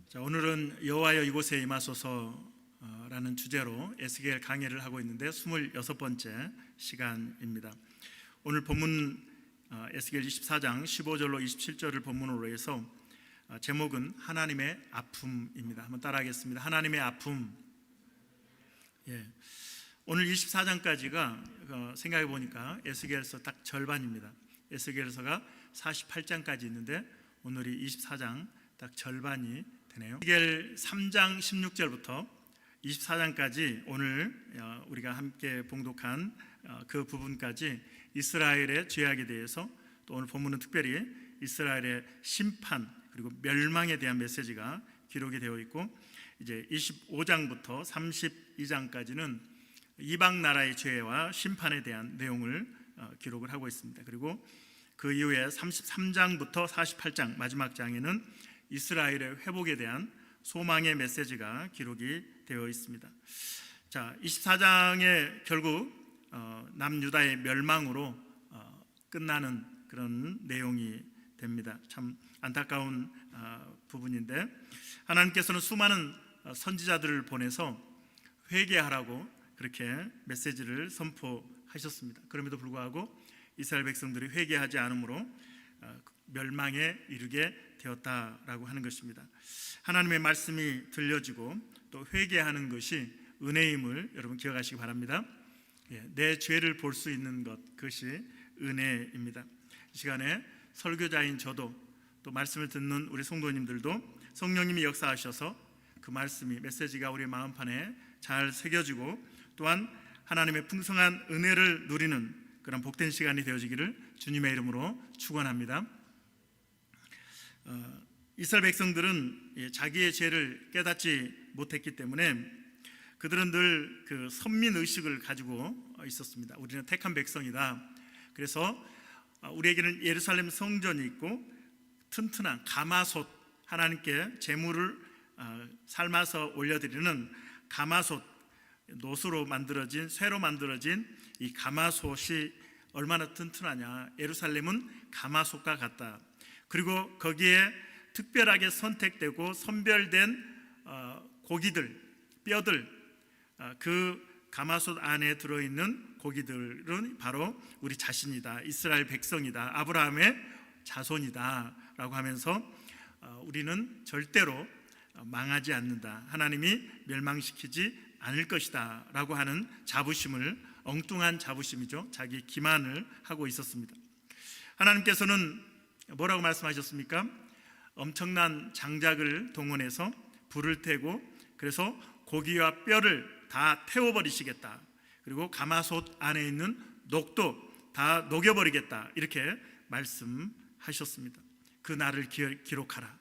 자, 오늘은 여호와여 이곳에 임하소서라는 주제로 에스겔 강해를 하고 있는데 26번째 시간입니다. 오늘 본문 에스겔 24장 15절로 27절을 본문으로 해서 제목은 하나님의 아픔입니다. 한번 따라하겠습니다. 하나님의 아픔. 오늘 24장까지가 생각해 보니까 에스겔서 딱 절반입니다. 에스겔서가 48장까지 있는데 오늘이 24장 딱 절반이 되네요. 에스겔 3장 16절부터 24장까지 오늘 우리가 함께 봉독한 그 부분까지 이스라엘의 죄악에 대해서, 또 오늘 본문은 특별히 이스라엘의 심판 그리고 멸망에 대한 메시지가 기록이 되어 있고, 이제 25장부터 32장까지는 이방 나라의 죄와 심판에 대한 내용을 기록을 하고 있습니다. 그리고 그 이후에 33장부터 48장 마지막 장에는 이스라엘의 회복에 대한 소망의 메시지가 기록이 되어 있습니다. 자, 24장에 결국 남유다의 멸망으로 끝나는 그런 내용이 됩니다. 참 안타까운 부분인데, 하나님께서는 수많은 선지자들을 보내서 회개하라고 그렇게 메시지를 선포하셨습니다. 그럼에도 불구하고 이스라엘 백성들이 회개하지 않으므로 멸망에 이르게 되었다라고 하는 것입니다. 하나님의 말씀이 들려지고 또 회개하는 것이 은혜임을 여러분 기억하시기 바랍니다. 내 죄를 볼 수 있는 것, 그것이 은혜입니다. 이 시간에 설교자인 저도, 또 말씀을 듣는 우리 성도님들도 성령님이 역사하셔서 그 말씀이, 메시지가 우리 마음판에 잘 새겨지고 또한 하나님의 풍성한 은혜를 누리는 그런 복된 시간이 되어지기를 주님의 이름으로 축원합니다. 이스라엘 백성들은 자기의 죄를 깨닫지 못했기 때문에 그들은 늘 그 선민의식을 가지고 있었습니다. 우리는 택한 백성이다. 그래서 우리에게는 예루살렘 성전이 있고 튼튼한 가마솥, 하나님께 제물을 삶아서 올려드리는 가마솥, 노수로 만들어진, 쇠로 만들어진 이 가마솥이 얼마나 튼튼하냐. 예루살렘은 가마솥과 같다. 그리고 거기에 특별하게 선택되고 선별된 고기들, 뼈들, 그 가마솥 안에 들어있는 고기들은 바로 우리 자신이다, 이스라엘 백성이다, 아브라함의 자손이다 라고 하면서 우리는 절대로 망하지 않는다, 하나님이 멸망시키지 않을 것이다 라고 하는 자부심을, 엉뚱한 자부심이죠, 자기 기만을 하고 있었습니다. 하나님께서는 뭐라고 말씀하셨습니까? 엄청난 장작을 동원해서 불을 태고, 그래서 고기와 뼈를 다 태워버리시겠다, 그리고 가마솥 안에 있는 녹도 다 녹여버리겠다, 이렇게 말씀하셨습니다. 그 날을 기록하라,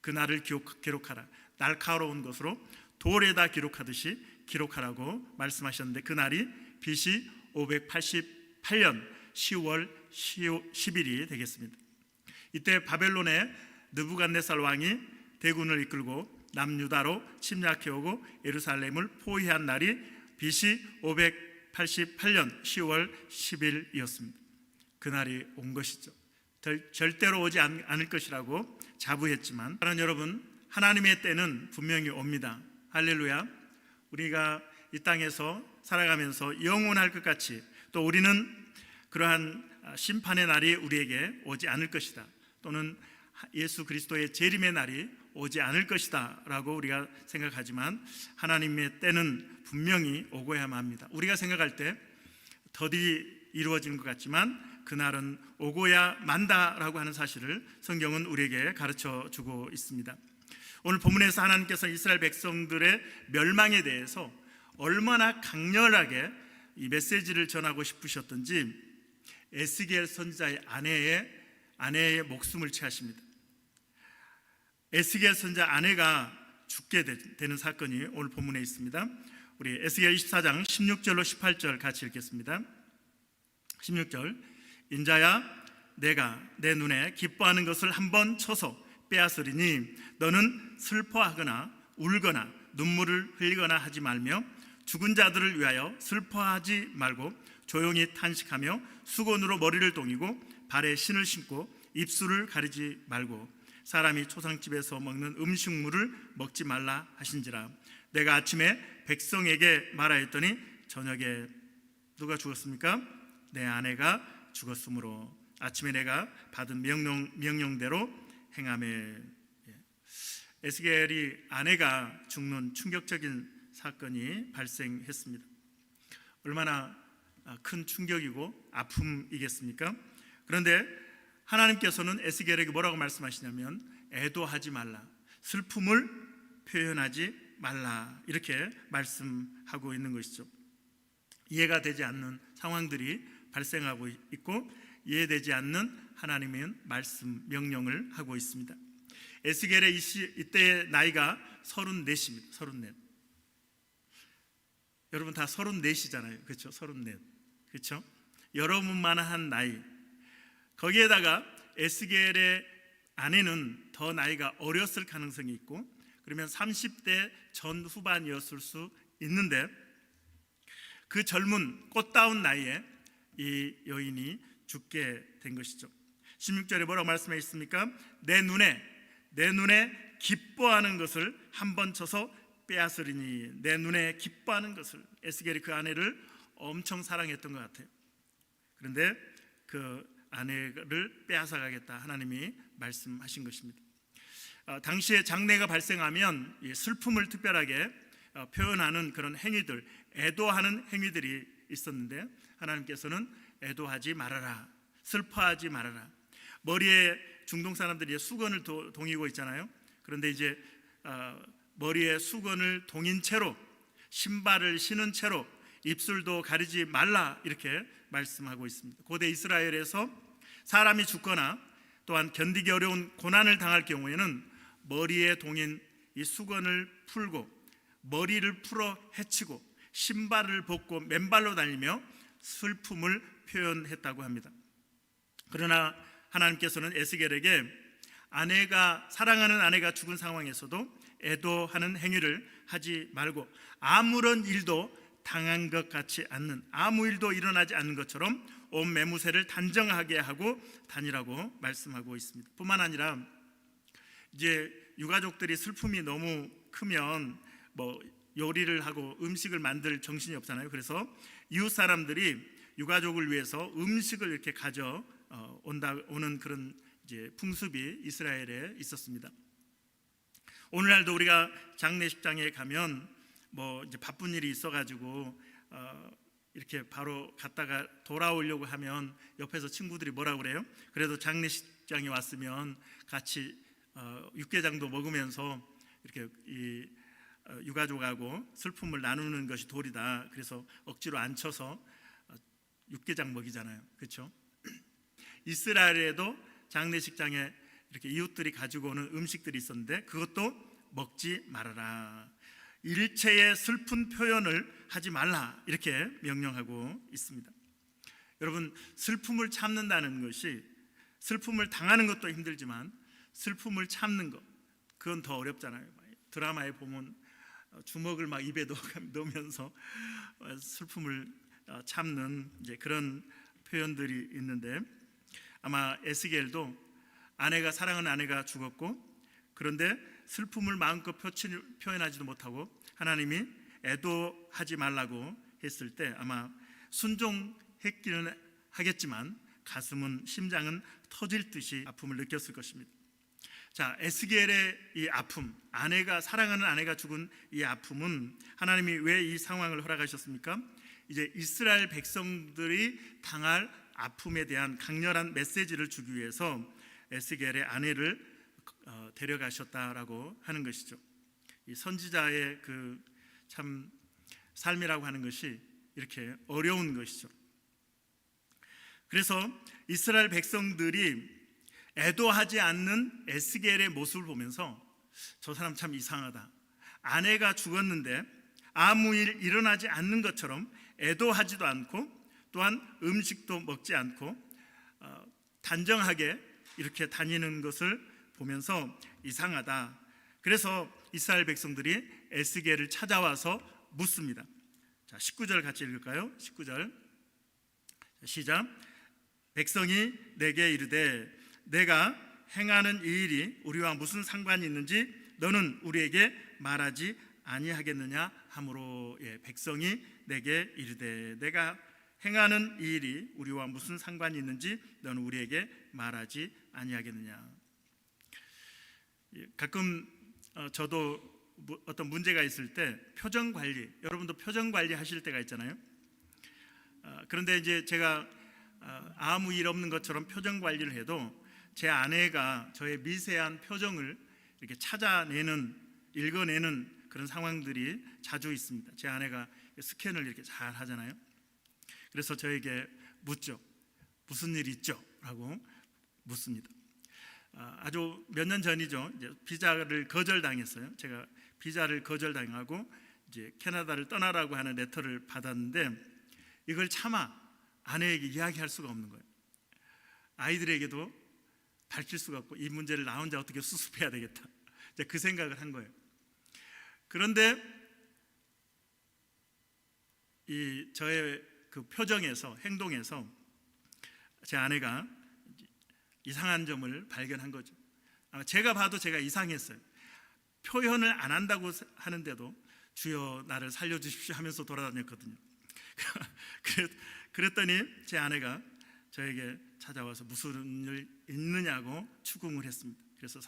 그 날을 기록하라. 날카로운 것으로 돌에다 기록하듯이 기록하라고 말씀하셨는데, 그 날이 BC 588년 10월 10일이 되겠습니다. 이때 바벨론의 느부갓네살 왕이 대군을 이끌고 남유다로 침략해오고 예루살렘을 포위한 날이 BC 588년 10월 10일이었습니다. 그날이 온 것이죠. 절대로 오지 않을 것이라고 자부했지만, 사랑하는 여러분, 하나님의 때는 분명히 옵니다. 할렐루야. 우리가 이 땅에서 살아가면서 영원할 것 같이, 또 우리는 그러한 심판의 날이 우리에게 오지 않을 것이다, 또는 예수 그리스도의 재림의 날이 오지 않을 것이다 라고 우리가 생각하지만, 하나님의 때는 분명히 오고야만 합니다. 우리가 생각할 때 더디 이루어지는 것 같지만 그날은 오고야 만다라고 하는 사실을 성경은 우리에게 가르쳐 주고 있습니다. 오늘 본문에서 하나님께서 이스라엘 백성들의 멸망에 대해서 얼마나 강렬하게 이 메시지를 전하고 싶으셨던지 에스겔 선지자의 아내의 목숨을 취하십니다. 에스겔 선지자 아내가 죽게 되는 사건이 오늘 본문에 있습니다. 우리 에스겔 24장 16절로 18절 같이 읽겠습니다. 16절. 인자야, 내가 내 눈에 기뻐하는 것을 한번 쳐서 빼앗으리니 너는 슬퍼하거나 울거나 눈물을 흘리거나 하지 말며 죽은 자들을 위하여 슬퍼하지 말고 조용히 탄식하며 수건으로 머리를 동이고 발에 신을 신고 입술을 가리지 말고 사람이 초상집에서 먹는 음식물을 먹지 말라 하신지라. 내가 아침에 백성에게 말하였더니 저녁에 누가 죽었습니까? 내 아내가 죽었으므로 아침에 내가 받은 명령대로 행하매. 에스겔이 아내가 죽는 충격적인 사건이 발생했습니다. 얼마나 큰 충격이고 아픔이겠습니까? 그런데 하나님께서는 에스겔에게 뭐라고 말씀하시냐면 애도하지 말라, 슬픔을 표현하지 말라, 이렇게 말씀하고 있는 것이죠. 이해가 되지 않는 상황들이 발생하고 있고 이해되지 않는 하나님의 말씀, 명령을 하고 있습니다. 에스겔의 이때의 나이가 34입니다. 34. 여러분 다 34이잖아요. 그렇죠? 34. 그렇죠? 여러분만한 나이. 거기에다가 에스겔의 아내는 더 나이가 어렸을 가능성이 있고, 그러면 30대 전후반이었을 수 있는데, 그 젊은 꽃다운 나이에 이 여인이 죽게 된 것이죠. 16절에 뭐라고 말씀하셨습니까? 내 눈에 기뻐하는 것을 한 번 쳐서 빼앗으리니. 내 눈에 기뻐하는 것을. 에스겔이 그 아내를 엄청 사랑했던 것 같아요. 그런데 그 아내를 빼앗아 가겠다 하나님이 말씀하신 것입니다. 당시에 장례가 발생하면 슬픔을 특별하게 표현하는 그런 행위들, 애도하는 행위들이 있었는데 하나님께서는 애도하지 말아라, 슬퍼하지 말아라. 머리에 중동 사람들이 수건을 동이고 있잖아요. 그런데 이제 머리에 수건을 동인 채로, 신발을 신은 채로 입술도 가리지 말라, 이렇게 말씀하고 있습니다. 고대 이스라엘에서 사람이 죽거나 또한 견디기 어려운 고난을 당할 경우에는 머리에 동인 이 수건을 풀고 머리를 풀어 헤치고 신발을 벗고 맨발로 다니며 슬픔을 표현했다고 합니다. 그러나 하나님께서는 에스겔에게 사랑하는 아내가 죽은 상황에서도 애도하는 행위를 하지 말고 아무런 일도 당한 것 같지 않는, 아무 일도 일어나지 않는 것처럼 온 매무새를 단정하게 하고 다니라고 말씀하고 있습니다. 뿐만 아니라 이제 유가족들이 슬픔이 너무 크면 뭐 요리를 하고 음식을 만들 정신이 없잖아요. 그래서 이웃 사람들이 유가족을 위해서 음식을 이렇게 오는 그런 이제 풍습이 이스라엘에 있었습니다. 오늘날도 우리가 장례식장에 가면 뭐 이제 바쁜 일이 있어가지고 이렇게 바로 갔다가 돌아오려고 하면 옆에서 친구들이 뭐라고 그래요? 그래도 장례식장에 왔으면 같이 육개장도 먹으면서 이렇게 이 유가족하고 슬픔을 나누는 것이 도리다. 그래서 억지로 앉혀서 육개장 먹이잖아요. 그렇죠? 이스라엘에도 장례식장에 이렇게 이웃들이 가지고 오는 음식들이 있었는데 그것도 먹지 말아라. 일체의 슬픈 표현을 하지 말라, 이렇게 명령하고 있습니다. 여러분, 슬픔을 참는다는 것이, 슬픔을 당하는 것도 힘들지만 슬픔을 참는 것, 그건 더 어렵잖아요. 드라마에 보면 주먹을 막 입에 넣으면서 슬픔을 참는 이제 그런 표현들이 있는데, 아마 에스겔도 사랑하는 아내가 죽었고, 그런데 슬픔을 마음껏 표현하지도 못하고 하나님이 애도하지 말라고 했을 때 아마 순종했기는 하겠지만 심장은 터질 듯이 아픔을 느꼈을 것입니다. 자, 에스겔의 이 아픔, 사랑하는 아내가 죽은 이 아픔은 하나님이 왜 이 상황을 허락하셨습니까? 이제 이스라엘 백성들이 당할 아픔에 대한 강렬한 메시지를 주기 위해서 에스겔의 아내를 데려가셨다라고 하는 것이죠. 이 선지자의 그 참 삶이라고 하는 것이 이렇게 어려운 것이죠. 그래서 이스라엘 백성들이 애도하지 않는 에스겔의 모습을 보면서 저 사람 참 이상하다. 아내가 죽었는데 아무 일 일어나지 않는 것처럼 애도하지도 않고 또한 음식도 먹지 않고 단정하게 이렇게 다니는 것을 보면서 이상하다. 그래서 이스라엘 백성들이 에스겔을 찾아와서 묻습니다. 자, 19절 같이 읽을까요? 19절 시작. 백성이 내게 이르되 내가 행하는 이 일이 우리와 무슨 상관이 있는지 너는 우리에게 말하지 아니하겠느냐 하므로 백성이 내게 이르되 내가 행하는 이 일이 우리와 무슨 상관이 있는지 너는 우리에게 말하지 아니하겠느냐. 가끔 저도 어떤 문제가 있을 때 표정 관리, 여러분도 표정 관리 하실 때가 있잖아요. 그런데 이제 제가 아무 일 없는 것처럼 표정 관리를 해도 제 아내가 저의 미세한 표정을 이렇게 찾아내는, 읽어내는 그런 상황들이 자주 있습니다. 제 아내가 스캔을 이렇게 잘 하잖아요. 그래서 저에게 묻죠. 무슨 일 있죠? 라고 묻습니다. 아주 몇 년 전이죠. 이제 비자를 거절당했어요. 제가 비자를 거절당하고 이제 캐나다를 떠나라고 하는 레터를 받았는데 이걸 차마 아내에게 이야기할 수가 없는 거예요. 아이들에게도 밝힐 수가 없고 이 문제를 나 혼자 어떻게 수습해야 되겠다. 이제 그 생각을 한 거예요. 그런데 이 저의 그 표정에서, 행동에서 제 아내가 이상한 점을 발견한 거죠. 제가 봐도 제가 이상했어요. 표현을 안 한다고 하는데도 주여 나를 살려주십시오 하면서 돌아다녔거든요. 그랬더니 제 아내가 저에게 찾아와서 무슨 일 있느냐고 추궁을 했습니다. 그래서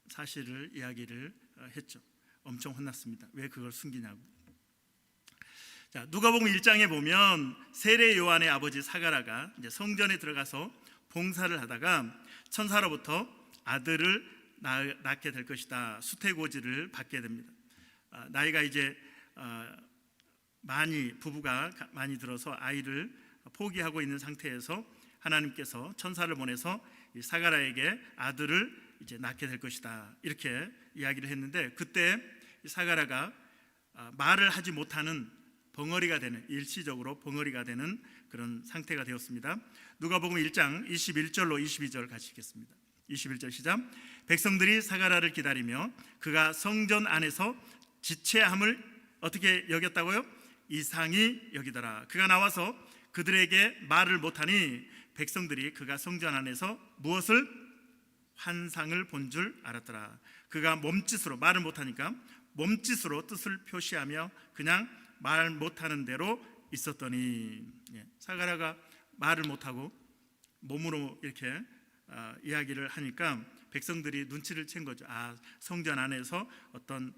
사실을 이야기를 했죠. 엄청 혼났습니다. 왜 그걸 숨기냐고. 자, 누가복음 1장에 보면 세례 요한의 아버지 사가랴가 이제 성전에 들어가서 봉사를 하다가 천사로부터 아들을 낳게 될 것이다. 수태고지를 받게 됩니다. 나이가 이제 부부가 많이 들어서 아이를 포기하고 있는 상태에서 하나님께서 천사를 보내서 사가랴에게 아들을 이제 낳게 될 것이다. 이렇게 이야기를 했는데 그때 사가랴가 말을 하지 못하는 벙어리가 되는, 일시적으로 벙어리가 되는 그런 상태가 되었습니다. 누가복음 1장 21절로 22절 같이 읽겠습니다. 21절 시작. 백성들이 사가랴를 기다리며 그가 성전 안에서 지체함을 어떻게 여겼다고요? 이상히 여기더라. 그가 나와서 그들에게 말을 못하니 백성들이 그가 성전 안에서 무엇을? 환상을 본 줄 알았더라. 그가 몸짓으로, 말을 못하니까 몸짓으로 뜻을 표시하며 그냥 말 못하는 대로 있었더니, 사가랴가 말을 못하고 몸으로 이렇게 이야기를 하니까 백성들이 눈치를 챈 거죠. 성전 안에서 어떤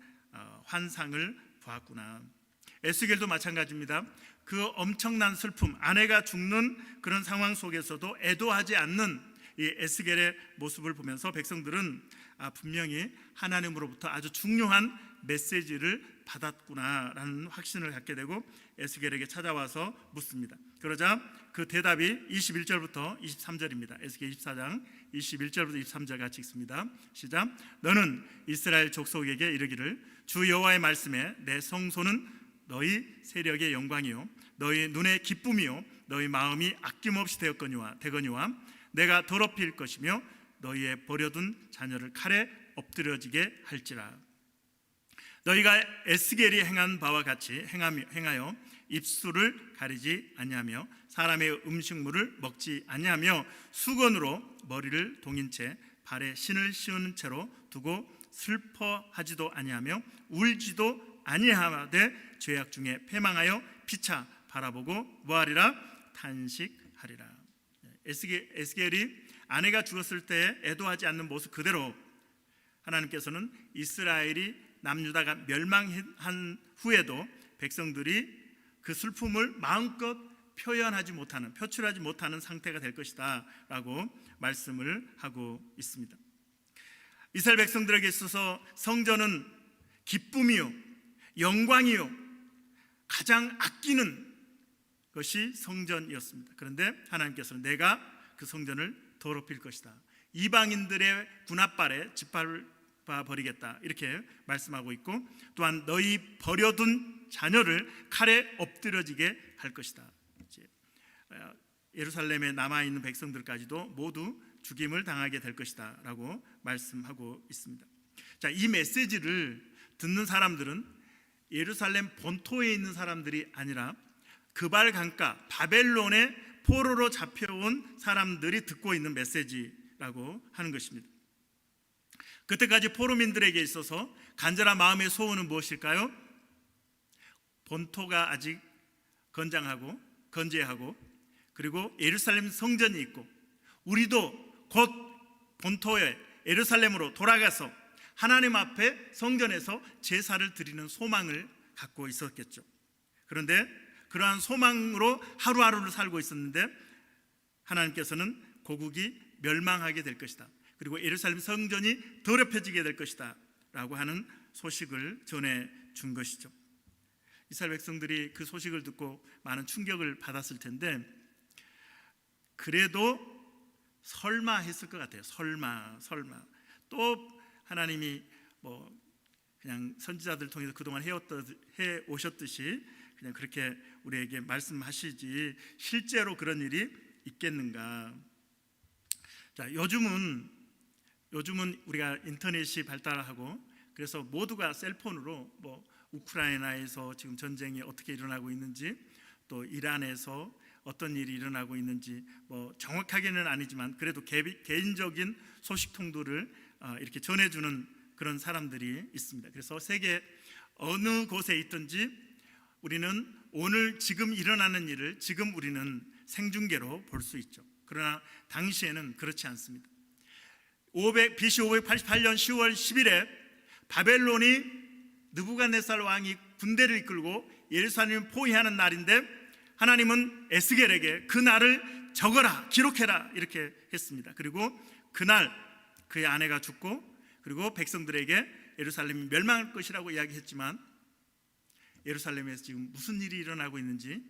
환상을 보았구나. 에스겔도 마찬가지입니다. 그 엄청난 슬픔, 아내가 죽는 그런 상황 속에서도 애도하지 않는 이 에스겔의 모습을 보면서 백성들은 분명히 하나님으로부터 아주 중요한 메시지를 받았구나라는 확신을 갖게 되고 에스겔에게 찾아와서 묻습니다. 그러자 그 대답이 21절부터 23절입니다. 에스겔 24장 21절부터 23절 같이 읽습니다. 시작. 너는 이스라엘 족속에게 이르기를 주 여호와의 말씀에 내 성소는 너희 세력의 영광이요 너희 눈의 기쁨이요 너희 마음이 아낌없이 되거니와 내가 더럽힐 것이며 너희의 버려둔 자녀를 칼에 엎드려지게 할지라. 너희가 에스겔이 행한 바와 같이 행하여 입술을 가리지 아니하며 사람의 음식물을 먹지 아니하며 수건으로 머리를 동인 채 발에 신을 씌운 채로 두고 슬퍼하지도 아니하며 울지도 아니하되 죄악 중에 패망하여 피차 바라보고 뭐하리라? 탄식하리라. 에스겔이 아내가 죽었을 때 애도하지 않는 모습 그대로 하나님께서는 이스라엘이 남유다가 멸망한 후에도 백성들이 그 슬픔을 마음껏 표출하지 못하는 상태가 될 것이다 라고 말씀을 하고 있습니다. 이스라엘 백성들에게 있어서 성전은 기쁨이요 영광이요 가장 아끼는 것이 성전이었습니다. 그런데 하나님께서는 내가 그 성전을 더럽힐 것이다. 이방인들의 군합발에 짓밟아 버리겠다. 이렇게 말씀하고 있고 또한 너희 버려둔 자녀를 칼에 엎드려지게 할 것이다. 예루살렘에 남아있는 백성들까지도 모두 죽임을 당하게 될 것이다 라고 말씀하고 있습니다. 자, 이 메시지를 듣는 사람들은 예루살렘 본토에 있는 사람들이 아니라 그발 강가 바벨론의 포로로 잡혀온 사람들이 듣고 있는 메시지 라고 하는 것입니다. 그때까지 포로민들에게 있어서 간절한 마음의 소원은 무엇일까요? 본토가 아직 건장하고 건재하고 그리고 예루살렘 성전이 있고 우리도 곧 본토에 예루살렘으로 돌아가서 하나님 앞에 성전에서 제사를 드리는 소망을 갖고 있었겠죠. 그런데 그러한 소망으로 하루하루를 살고 있었는데 하나님께서는 고국이 멸망하게 될 것이다. 그리고 예루살렘 성전이 더럽혀지게 될 것이다 라고 하는 소식을 전해 준 것이죠. 이스라엘 백성들이 그 소식을 듣고 많은 충격을 받았을 텐데 그래도 설마 했을 것 같아요. 설마 또 하나님이 그냥 선지자들 통해서 그동안 해 오셨듯이 그냥 그렇게 우리에게 말씀하시지 실제로 그런 일이 있겠는가. 자, 요즘은 우리가 인터넷이 발달하고 그래서 모두가 셀폰으로 우크라이나에서 지금 전쟁이 어떻게 일어나고 있는지 또 이란에서 어떤 일이 일어나고 있는지 정확하게는 아니지만 그래도 개인적인 소식통들을 이렇게 전해주는 그런 사람들이 있습니다. 그래서 세계 어느 곳에 있든지 우리는 오늘 지금 일어나는 일을 지금 우리는 생중계로 볼 수 있죠. 그러나 당시에는 그렇지 않습니다. BC 588년 10월 10일에 바벨론이 느부갓네살 왕이 군대를 이끌고 예루살렘을 포위하는 날인데 하나님은 에스겔에게 그 날을 적어라, 기록해라 이렇게 했습니다. 그리고 그날 그의 아내가 죽고 그리고 백성들에게 예루살렘이 멸망할 것이라고 이야기했지만 예루살렘에서 지금 무슨 일이 일어나고 있는지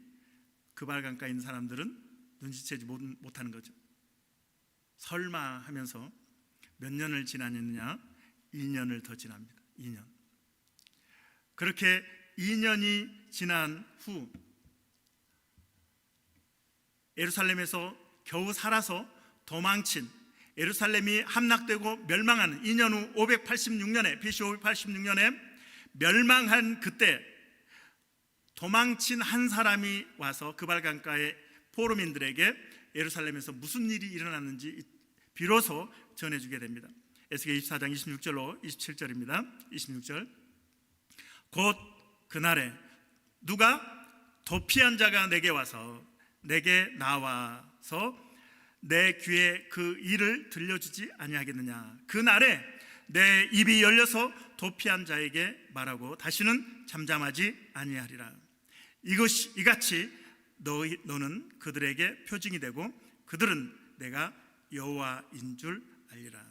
그발 강가에 있는 사람들은 눈치채지 못하는 거죠. 설마 하면서 몇 년을 지났느냐? 2년을 더 지납니다. 2년. 그렇게 2년이 지난 후 예루살렘에서 겨우 살아서 도망친 예루살렘이 함락되고 멸망하는 2년 후 586년에 BC 586년에 멸망한 그때 도망친 한 사람이 와서 그발 강가의 포로민들에게 예루살렘에서 무슨 일이 일어났는지 비로소 전해주게 됩니다. 에스겔 24장 26절로 27절입니다. 26절 곧 그날에 누가 도피한 자가 내게 나와서 내 귀에 그 일을 들려주지 아니하겠느냐. 그날에 내 입이 열려서 도피한 자에게 말하고 다시는 잠잠하지 아니하리라. 이같이 너는 그들에게 표징이 되고 그들은 내가 여호와인 줄 알리라.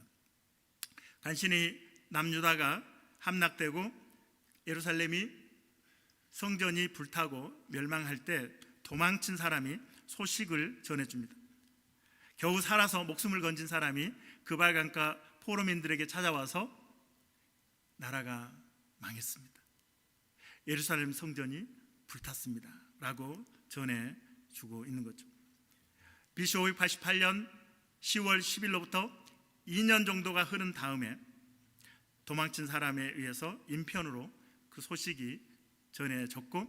간신히 남유다가 함락되고 예루살렘이 성전이 불타고 멸망할 때 도망친 사람이 소식을 전해줍니다. 겨우 살아서 목숨을 건진 사람이 그발 강가 포로민들에게 찾아와서 나라가 망했습니다. 예루살렘 성전이 불탔습니다 라고 전해주고 있는 거죠. BC 588년 10월 10일로부터 2년 정도가 흐른 다음에 도망친 사람에 의해서 인편으로 그 소식이 전해졌고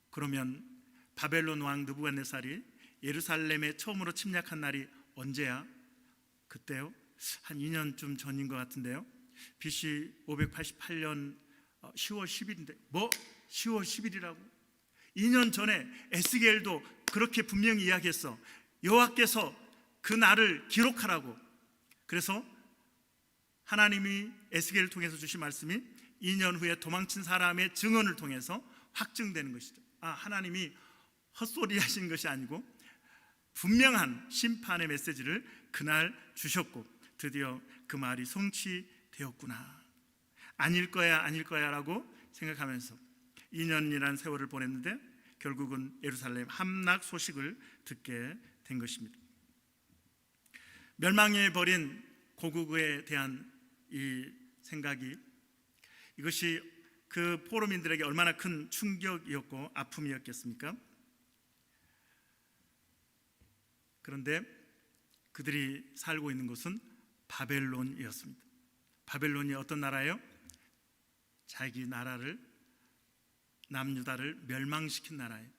그러면 바벨론 왕 느부갓네살이 예루살렘에 처음으로 침략한 날이 언제야? 그때요? 한 2년쯤 전인 것 같은데요. BC 588년 10월 10일인데 10월 10일이라고? 2년 전에 에스겔도 그렇게 분명히 이야기했어. 여호와께서 그 날을 기록하라고. 그래서 하나님이 에스겔을 통해서 주신 말씀이 2년 후에 도망친 사람의 증언을 통해서 확증되는 것이죠. 하나님이 헛소리 하신 것이 아니고 분명한 심판의 메시지를 그날 주셨고 드디어 그 말이 성취되었구나. 아닐 거야 라고 생각하면서 2년이라는 세월을 보냈는데 결국은 예루살렘 함락 소식을 듣게 된 것입니다. 멸망해 버린 고국에 대한 이 생각이 이것이 그 포로민들에게 얼마나 큰 충격이었고 아픔이었겠습니까? 그런데 그들이 살고 있는 곳은 바벨론이었습니다. 바벨론이 어떤 나라예요? 자기 나라를 남유다를 멸망시킨 나라예요.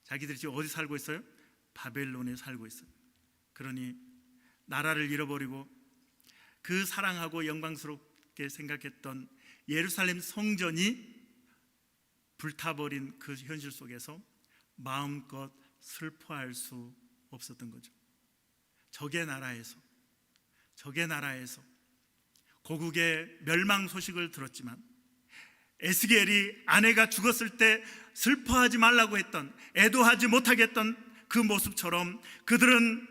자기들이 지금 어디 살고 있어요? 바벨론에 살고 있어요. 그러니 나라를 잃어버리고 그 사랑하고 영광스럽게 생각했던 예루살렘 성전이 불타버린 그 현실 속에서 마음껏 슬퍼할 수 없었던 거죠. 적의 나라에서 고국의 멸망 소식을 들었지만 에스겔이 아내가 죽었을 때 슬퍼하지 말라고 했던, 애도하지 못하게 했던 그 모습처럼 그들은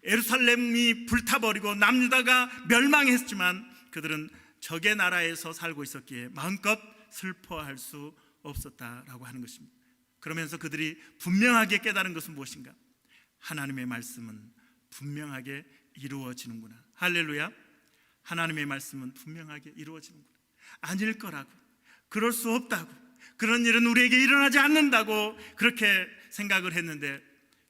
예루살렘이 불타버리고 남유다가 멸망했지만 그들은 적의 나라에서 살고 있었기에 마음껏 슬퍼할 수 없었다라고 하는 것입니다. 그러면서 그들이 분명하게 깨달은 것은 무엇인가? 하나님의 말씀은 분명하게 이루어지는구나. 할렐루야. 하나님의 말씀은 분명하게 이루어지는구나. 아닐 거라고, 그럴 수 없다고, 그런 일은 우리에게 일어나지 않는다고 그렇게 생각을 했는데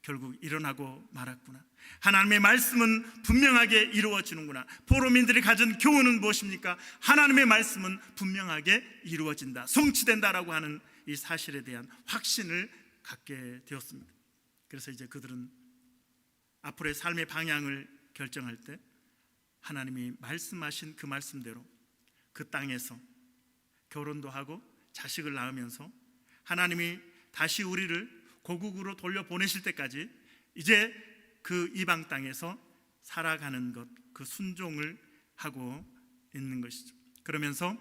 결국 일어나고 말았구나. 하나님의 말씀은 분명하게 이루어지는구나. 포로민들이 가진 교훈은 무엇입니까? 하나님의 말씀은 분명하게 이루어진다, 성취된다라고 하는 이 사실에 대한 확신을 갖게 되었습니다. 그래서 이제 그들은 앞으로의 삶의 방향을 결정할 때 하나님이 말씀하신 그 말씀대로 그 땅에서 결혼도 하고 자식을 낳으면서 하나님이 다시 우리를 고국으로 돌려보내실 때까지 이제 그 이방 땅에서 살아가는 것, 그 순종을 하고 있는 것이죠. 그러면서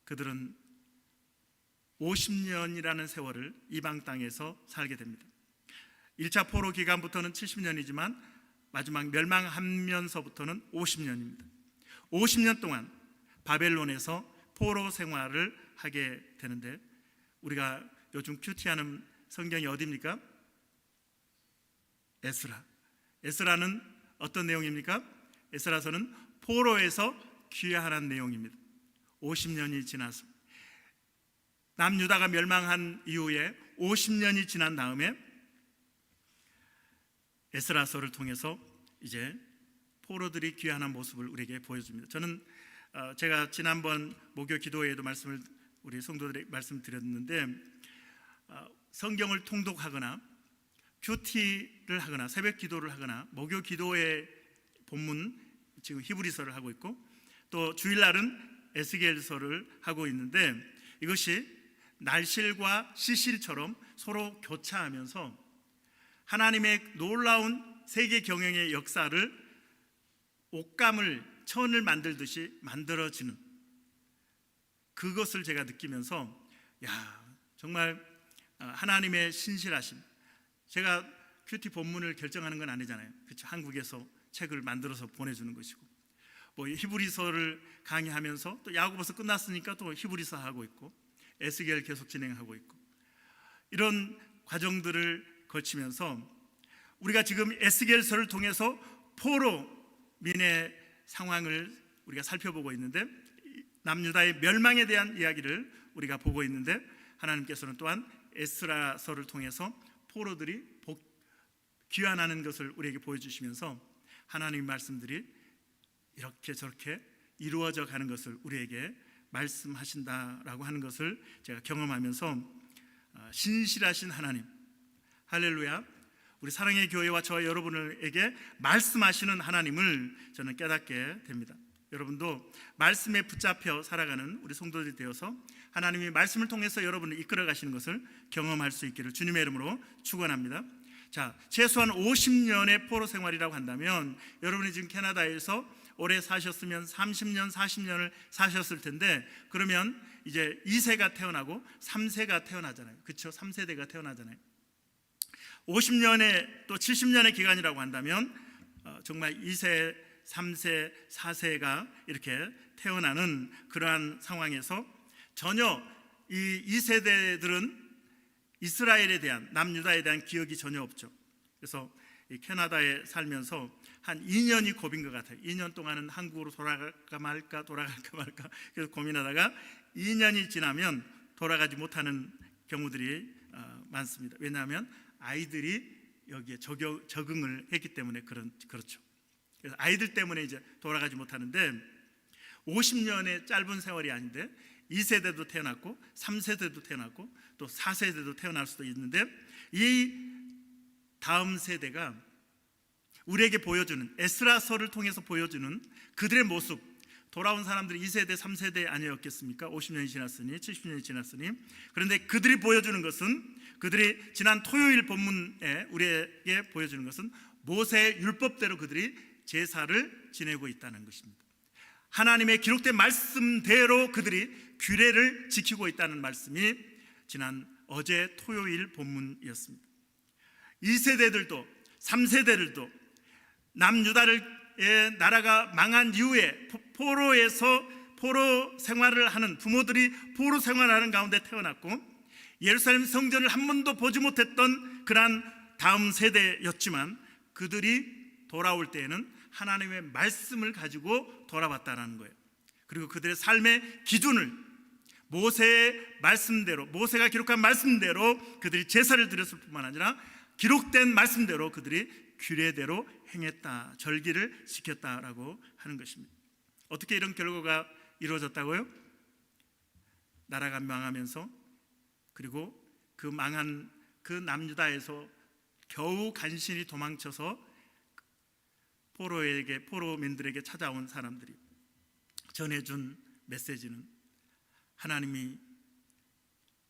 그들은 50년이라는 세월을 이방 땅에서 살게 됩니다. 1차 포로 기간부터는 70년이지만 마지막 멸망하면서부터는 50년입니다. 50년 동안 바벨론에서 포로 생활을 하게 되는데, 우리가 요즘 큐티하는 성경이 어디입니까? 에스라는 어떤 내용입니까? 에스라서는 포로에서 귀화하는 내용입니다. 50년이 지나서 남유다가 멸망한 이후에 50년이 지난 다음에 에스라서를 통해서 이제 포로들이 귀환한 모습을 우리에게 보여줍니다. 저는 제가 지난번 목요 기도회에도 우리 성도들에게 말씀드렸는데, 성경을 통독하거나 큐티를 하거나 새벽 기도를 하거나 목요 기도회 본문 지금 히브리서를 하고 있고 또 주일날은 에스겔서를 하고 있는데, 이것이 날실과 시실처럼 서로 교차하면서 하나님의 놀라운 세계 경영의 역사를 천을 만들듯이 만들어지는 그것을 제가 느끼면서, 정말 하나님의 신실하심. 제가 큐티 본문을 결정하는 건 아니잖아요. 그렇죠? 한국에서 책을 만들어서 보내주는 것이고, 히브리서를 강의하면서 또 야고보서 끝났으니까 또 히브리서 하고 있고 에스겔 계속 진행하고 있고, 이런 과정들을 거치면서 우리가 지금 에스겔서를 통해서 포로민의 상황을 우리가 살펴보고 있는데, 남유다의 멸망에 대한 이야기를 우리가 보고 있는데, 하나님께서는 또한 에스라서를 통해서 포로들이 귀환하는 것을 우리에게 보여주시면서 하나님의 말씀들이 이렇게 저렇게 이루어져 가는 것을 우리에게 말씀하신다라고 하는 것을 제가 경험하면서, 신실하신 하나님, 할렐루야, 우리 사랑의 교회와 저와 여러분에게 말씀하시는 하나님을 저는 깨닫게 됩니다. 여러분도 말씀에 붙잡혀 살아가는 우리 성도들이 되어서 하나님이 말씀을 통해서 여러분을 이끌어 가시는 것을 경험할 수 있기를 주님의 이름으로 축원합니다. 자, 최소한 50년의 포로 생활이라고 한다면 여러분이 지금 캐나다에서 오래 사셨으면 30년, 40년을 사셨을 텐데, 그러면 이제 2세가 태어나고 3세가 태어나잖아요. 그렇죠? 3세대가 태어나잖아요. 50년의 또 70년의 기간이라고 한다면 정말 2세, 3세, 4세가 이렇게 태어나는 그러한 상황에서 전혀 이 2세대들은 이스라엘에 대한, 남유다에 대한 기억이 전혀 없죠. 그래서 이 캐나다에 살면서 한 2년이 고비인 것 같아요. 2년 동안은 한국으로 돌아갈까 말까 그래서 고민하다가 2년이 지나면 돌아가지 못하는 경우들이 많습니다. 왜냐하면 아이들이 여기에 적응을 했기 때문에 그렇죠. 그래서 아이들 때문에 이제 돌아가지 못하는데, 50년의 짧은 세월이 아닌데 2세대도 태어났고 3세대도 태어났고 또 4세대도 태어날 수도 있는데, 이 다음 세대가 우리에게 보여주는, 에스라서를 통해서 보여주는 그들의 모습, 돌아온 사람들이 2세대 3세대 아니었겠습니까? 50년이 지났으니, 70년이 지났으니. 그런데 그들이 보여주는 것은, 그들이 지난 토요일 본문에 우리에게 보여주는 것은 모세의 율법대로 그들이 제사를 지내고 있다는 것입니다. 하나님의 기록된 말씀대로 그들이 규례를 지키고 있다는 말씀이 지난 어제 토요일 본문이었습니다. 2세대들도 3세대들도 남유다의 나라가 망한 이후에 포로 생활을 하는, 부모들이 포로 생활하는 가운데 태어났고 예루살렘 성전을 한 번도 보지 못했던 그러한 다음 세대였지만, 그들이 돌아올 때에는 하나님의 말씀을 가지고 돌아왔다는 거예요. 그리고 그들의 삶의 기준을 모세의 말씀대로, 모세가 기록한 말씀대로 그들이 제사를 드렸을 뿐만 아니라 기록된 말씀대로 그들이 규례대로 행했다, 절기를 지켰다라고 하는 것입니다. 어떻게 이런 결과가 이루어졌다고요? 나라가 망하면서, 그리고 그 망한 그 남유다에서 겨우 간신히 도망쳐서 포로민들에게 찾아온 사람들이 전해준 메시지는 하나님이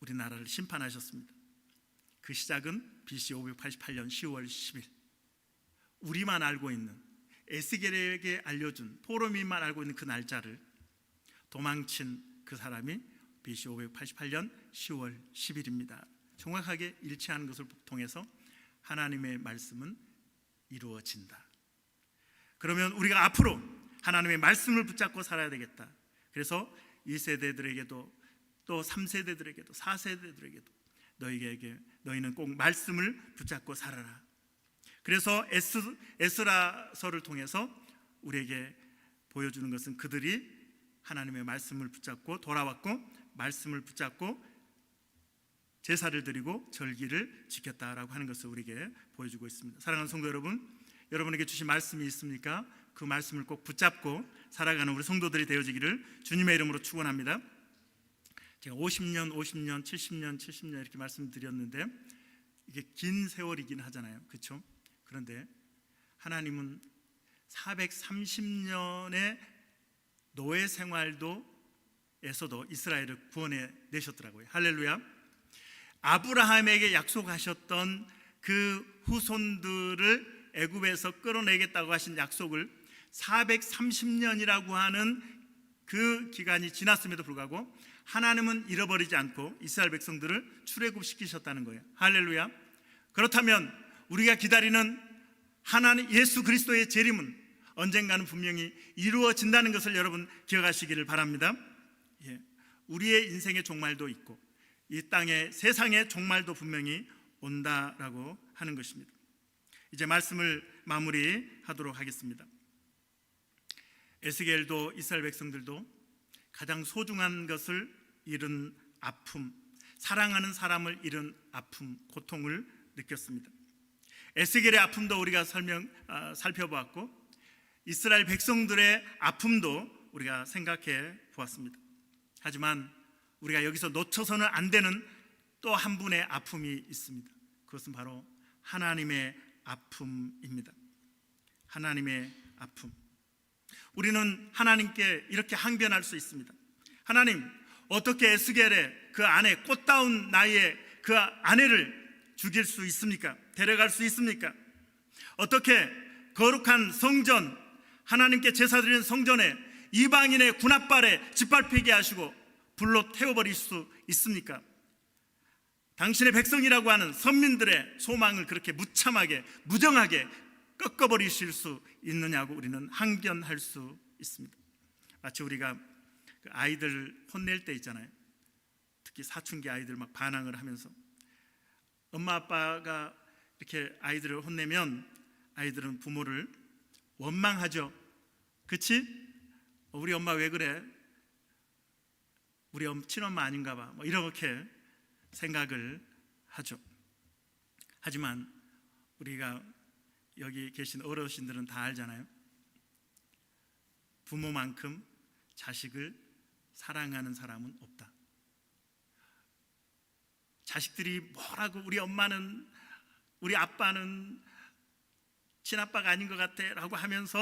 우리나라를 심판하셨습니다. 그 시작은 BC 588년 10월 10일, 우리만 알고 있는, 에스겔에게 알려준, 포로민만 알고 있는 그 날짜를 도망친 그 사람이 BC 588년 10월 10일입니다. 정확하게 일치하는 것을 통해서 하나님의 말씀은 이루어진다. 그러면 우리가 앞으로 하나님의 말씀을 붙잡고 살아야 되겠다. 그래서 2세대들에게도 또 3세대들에게도 4세대들에게도 너희는 꼭 말씀을 붙잡고 살아라. 그래서 에스라서를 통해서 우리에게 보여주는 것은 그들이 하나님의 말씀을 붙잡고 돌아왔고, 말씀을 붙잡고 제사를 드리고 절기를 지켰다라고 하는 것을 우리에게 보여주고 있습니다. 사랑하는 성도 여러분, 여러분에게 주신 말씀이 있습니까? 그 말씀을 꼭 붙잡고 살아가는 우리 성도들이 되어지기를 주님의 이름으로 축원합니다. 제가 50년, 70년 이렇게 말씀드렸는데 이게 긴 세월이긴 하잖아요, 그렇죠? 그런데 하나님은 430년의 노예 생활에서도 이스라엘을 구원해 내셨더라고요. 할렐루야. 아브라함에게 약속하셨던 그 후손들을 애굽에서 끌어내겠다고 하신 약속을 430년이라고 하는 그 기간이 지났음에도 불구하고 하나님은 잃어버리지 않고 이스라엘 백성들을 출애굽시키셨다는 거예요. 할렐루야. 그렇다면 우리가 기다리는 하나님 예수 그리스도의 재림은 언젠가는 분명히 이루어진다는 것을 여러분 기억하시기를 바랍니다. 우리의 인생의 종말도 있고 이 땅의 세상의 종말도 분명히 온다라고 하는 것입니다. 이제 말씀을 마무리하도록 하겠습니다. 에스겔도 이스라엘 백성들도 가장 소중한 것을 잃은 아픔, 사랑하는 사람을 잃은 아픔, 고통을 느꼈습니다. 에스겔의 아픔도 우리가 살펴보았고 이스라엘 백성들의 아픔도 우리가 생각해 보았습니다. 하지만 우리가 여기서 놓쳐서는 안 되는 또 한 분의 아픔이 있습니다. 그것은 바로 하나님의 아픔입니다. 하나님의 아픔. 우리는 하나님께 이렇게 항변할 수 있습니다. 하나님, 어떻게 에스겔의 그 아내, 꽃다운 나이의 그 아내를 죽일 수 있습니까? 데려갈 수 있습니까? 어떻게 거룩한 성전, 하나님께 제사 드리는 성전에 이방인의 군합발에 짓밟히게 하시고 불로 태워버릴 수 있습니까? 당신의 백성이라고 하는 선민들의 소망을 그렇게 무참하게, 무정하게 꺾어버리실 수 있느냐고 우리는 항변할 수 있습니다. 마치 우리가 아이들 혼낼 때 있잖아요. 특히 사춘기 아이들 막 반항을 하면서 엄마 아빠가 이렇게 아이들을 혼내면 아이들은 부모를 원망하죠. 그치? 우리 엄마 왜 그래? 우리 친엄마 아닌가 봐. 뭐 이렇게 생각을 하죠. 하지만 우리가 여기 계신 어르신들은 다 알잖아요. 부모만큼 자식을 사랑하는 사람은 없다. 자식들이 뭐라고 우리 엄마는, 우리 아빠는 친아빠가 아닌 것 같아 라고 하면서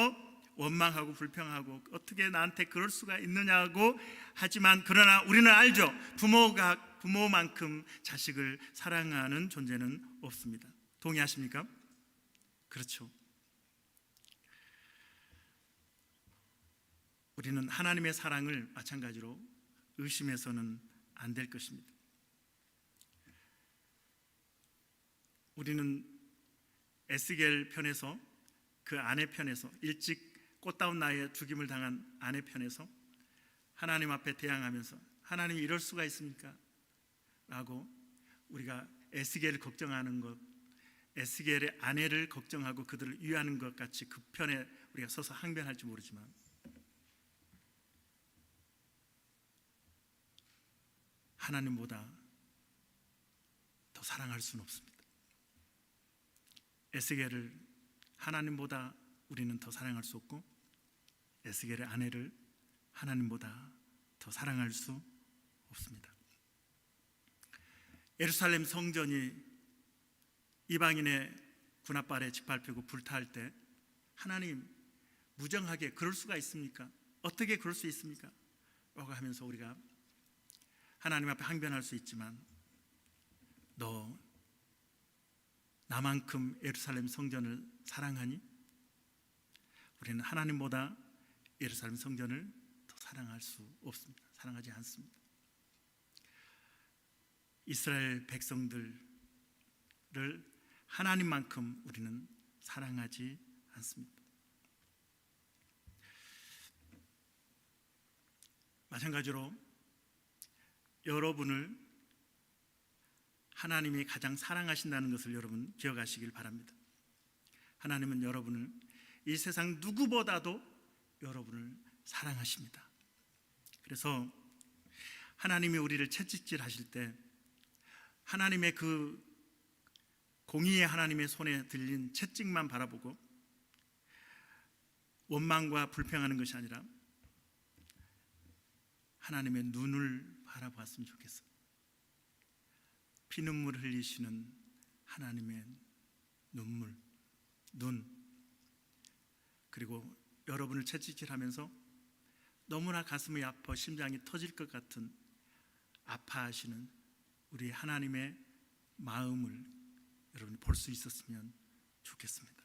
원망하고 불평하고 어떻게 나한테 그럴 수가 있느냐고 하지만, 그러나 우리는 알죠. 부모만큼 자식을 사랑하는 존재는 없습니다. 동의하십니까? 그렇죠. 우리는 하나님의 사랑을 마찬가지로 의심해서는 안 될 것입니다. 우리는 에스겔 편에서, 그 아내 편에서, 일찍 꽃다운 나이에 죽임을 당한 아내 편에서 하나님 앞에 대항하면서 하나님이 이럴 수가 있습니까? 라고 우리가 에스겔을 걱정하는 것, 에스겔의 아내를 걱정하고 그들을 위하는 것 같이 그 편에 우리가 서서 항변할지 모르지만, 하나님보다 더 사랑할 수는 없습니다. 에스겔을 하나님보다 우리는 더 사랑할 수 없고, 에스겔의 아내를 하나님보다 더 사랑할 수 없습니다. 예루살렘 성전이 이방인의 군합발에 짓밟히고 불타할 때 하나님, 무정하게 그럴 수가 있습니까? 어떻게 그럴 수 있습니까? 라고 하면서 우리가 하나님 앞에 항변할 수 있지만, 너 나만큼 예루살렘 성전을 사랑하니? 우리는 하나님보다 예루살렘 성전을 더 사랑할 수 없습니다. 사랑하지 않습니다. 이스라엘 백성들을 하나님만큼 우리는 사랑하지 않습니다. 마찬가지로 여러분을 하나님이 가장 사랑하신다는 것을 여러분 기억하시길 바랍니다. 하나님은 여러분을 이 세상 누구보다도 여러분을 사랑하십니다. 그래서 하나님이 우리를 채찍질 하실 때 하나님의 그 공의의 하나님의 손에 들린 채찍만 바라보고 원망과 불평하는 것이 아니라 하나님의 눈을 바라보았으면 좋겠어요. 피눈물 흘리시는 하나님의 눈, 그리고 여러분을 채찍질하면서 너무나 가슴이 아파 심장이 터질 것 같은 아파하시는 우리 하나님의 마음을 여러분이 볼 수 있었으면 좋겠습니다.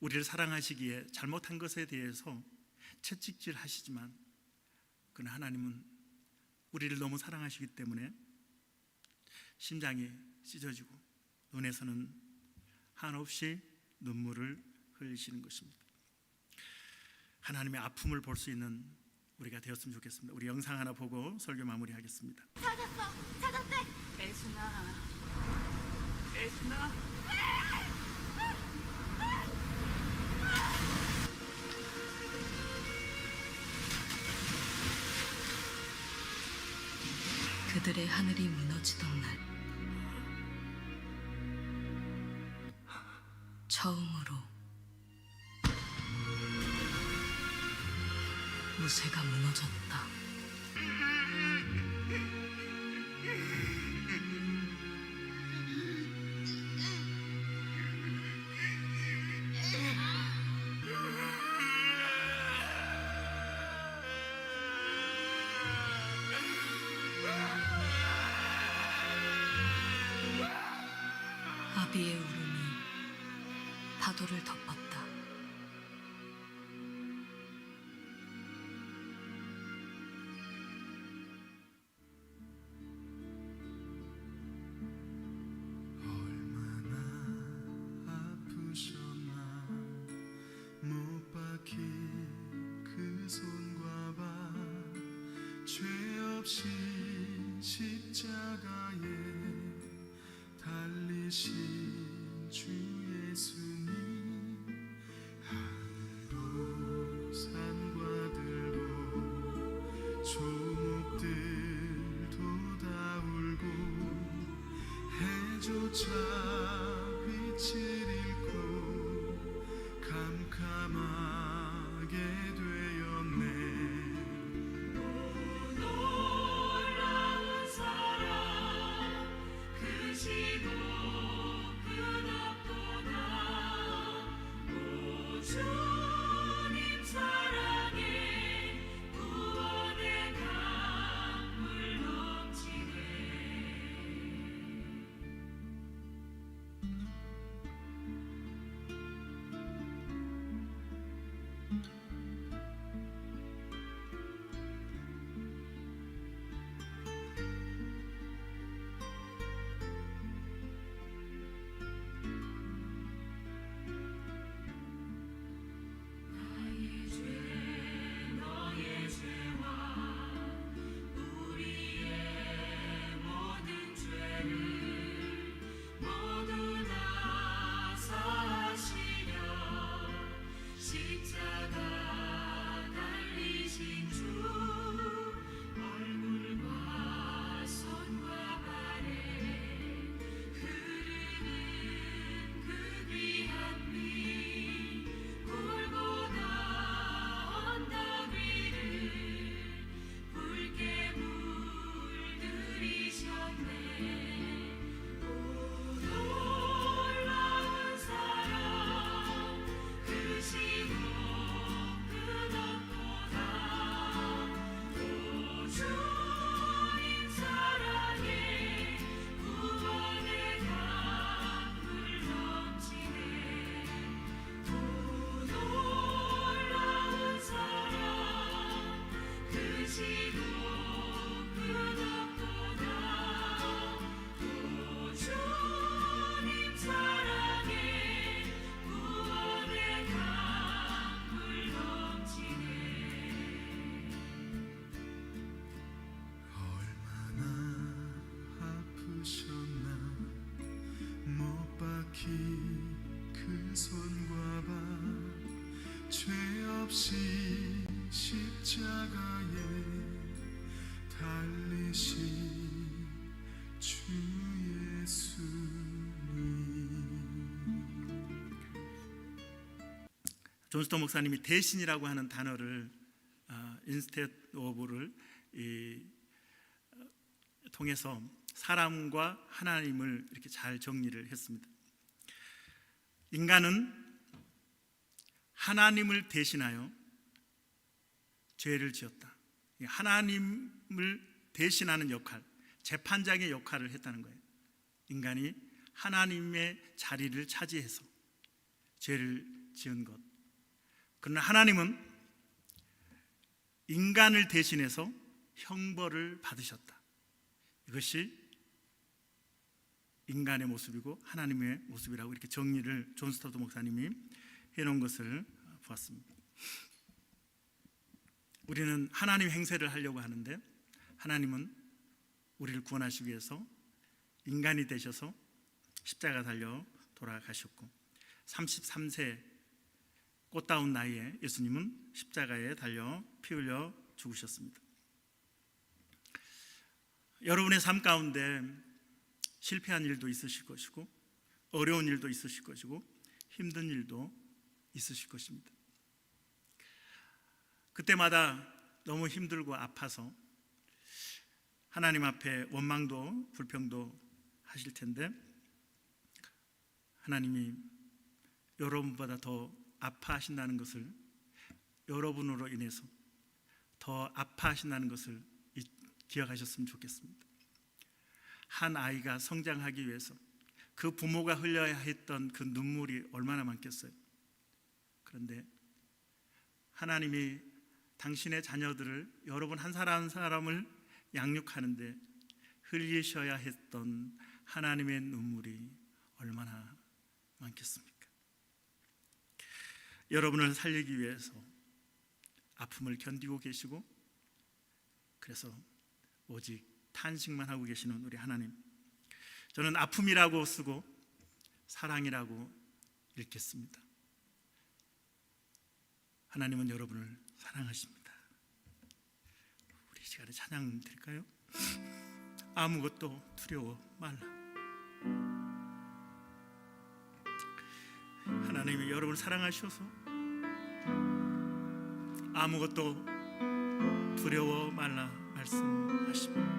우리를 사랑하시기에 잘못한 것에 대해서 채찍질 하시지만, 그러나 하나님은 우리를 너무 사랑하시기 때문에 심장이 찢어지고 눈에서는 한없이 눈물을 흘리시는 것입니다. 하나님의 아픔을 볼 수 있는 우리가 되었으면 좋겠습니다. 우리 영상 하나 보고 설교 마무리하겠습니다. 찾았대. 애순아. 그들의 하늘이 무너지던 날, 처음으로 무쇠가 무너졌다. 아비의 울음이 파도를 덮었다. 얼마나 아프셨나 못 박힌 그 손과 발, 죄 없이 십자가에 달리신 주 예수님, 하늘로 산과 들고 조목들도 다 울고 해조차 빛을 잃고 캄캄하게 되었네. 놀라운 사랑, 그 시도 그 납도 그 손과 발 죄 없이 십자가에 달리신 주 예수님. 존스턴 목사님이 대신이라고 하는 단어를 instead of를 통해서 사람과 하나님을 이렇게 잘 정리를 했습니다. 인간은 하나님을 대신하여 죄를 지었다. 하나님을 대신하는 역할, 재판장의 역할을 했다는 거예요. 인간이 하나님의 자리를 차지해서 죄를 지은 것. 그러나 하나님은 인간을 대신해서 형벌을 받으셨다. 이것이 인간의 모습이고 하나님의 모습이라고 이렇게 정리를 존 스타우트 목사님이 해놓은 것을 보았습니다. 우리는 하나님 행세를 하려고 하는데 하나님은 우리를 구원하시기 위해서 인간이 되셔서 십자가 달려 돌아가셨고 33세 꽃다운 나이에 예수님은 십자가에 달려 피 흘려 죽으셨습니다. 여러분의 삶 가운데 실패한 일도 있으실 것이고 어려운 일도 있으실 것이고 힘든 일도 있으실 것입니다. 그때마다 너무 힘들고 아파서 하나님 앞에 원망도 불평도 하실 텐데 하나님이 여러분보다 더 아파하신다는 것을, 여러분으로 인해서 더 아파하신다는 것을 기억하셨으면 좋겠습니다. 한 아이가 성장하기 위해서 그 부모가 흘려야 했던 그 눈물이 얼마나 많겠어요. 그런데 하나님이 당신의 자녀들을, 여러분 한 사람 한 사람을 양육하는데 흘리셔야 했던 하나님의 눈물이 얼마나 많겠습니까? 여러분을 살리기 위해서 아픔을 견디고 계시고, 그래서 오직 탄식만 하고 계시는 우리 하나님, 저는 아픔이라고 쓰고 사랑이라고 읽겠습니다. 하나님은 여러분을 사랑하십니다. 우리 시간에 찬양 드릴까요? 아무것도 두려워 말라. 하나님이 여러분을 사랑하셔서 아무것도 두려워 말라 말씀하십니다.